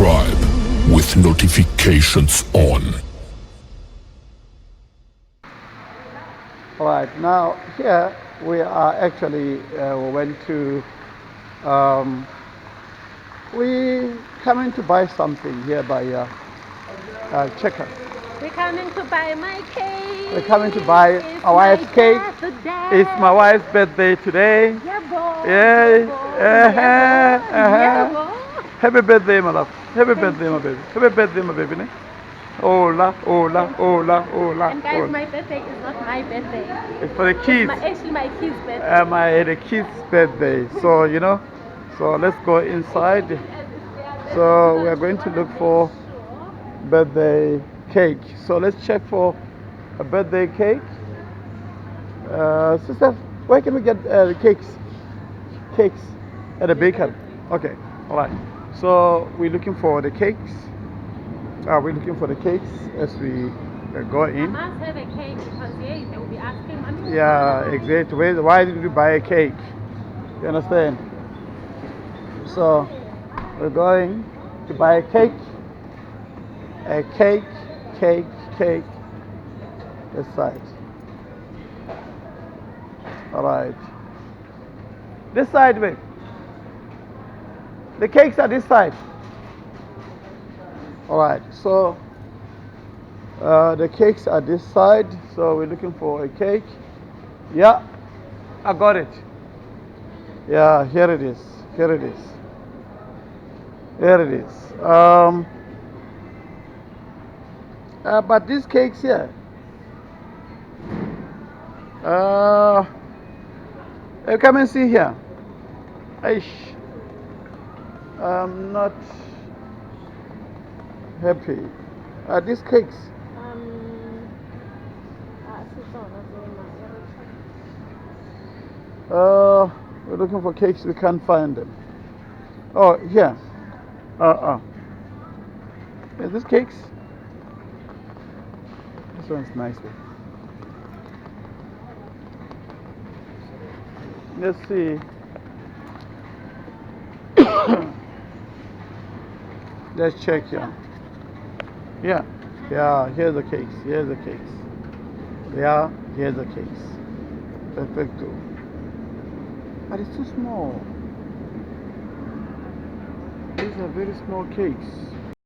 subscribe with notifications on. All right, now here we are actually, we went to, we coming to buy something here by Checker. We're coming to buy my cake. We're coming to buy It's our wife's my cake. birthday. It's my wife's birthday today. Yeah, boy. Yay. Yeah, boy. Yeah, boy. Happy birthday, my love. Happy Thank birthday, my you. baby. Happy birthday, my baby. Hola, hola, hola, hola. And guys, hola. my birthday is not my birthday. It's for the kids. Actually my kid's birthday. The kids' birthday. So, so let's go inside. So we are going to look for birthday cake. So let's check for a birthday cake. Sister, where can we get cakes? Cakes at the bakery. Okay, all right. So we're looking for the cakes. We're looking for the cakes as we go I in. must have a cake because yeah, they will be asking money. Yeah, exactly. Why did you buy a cake? You understand? So we're going to buy a cake. A cake. This side. All right. This side, babe. The cakes are this side. All right. So the cakes are this side. So we're looking for a cake. Yeah, I got it. Yeah, here it is. Here it is. Here it is. But these cakes here. Come and see here. Aish. I'm not happy. These cakes. We're looking for cakes. We can't find them. Oh, here. Is this cakes? This one's nice. Let's see. Let's check here. Yeah. Here's the cakes. Here's the cakes. Yeah, here's the cakes. Perfecto. But it's too small. These are very small cakes.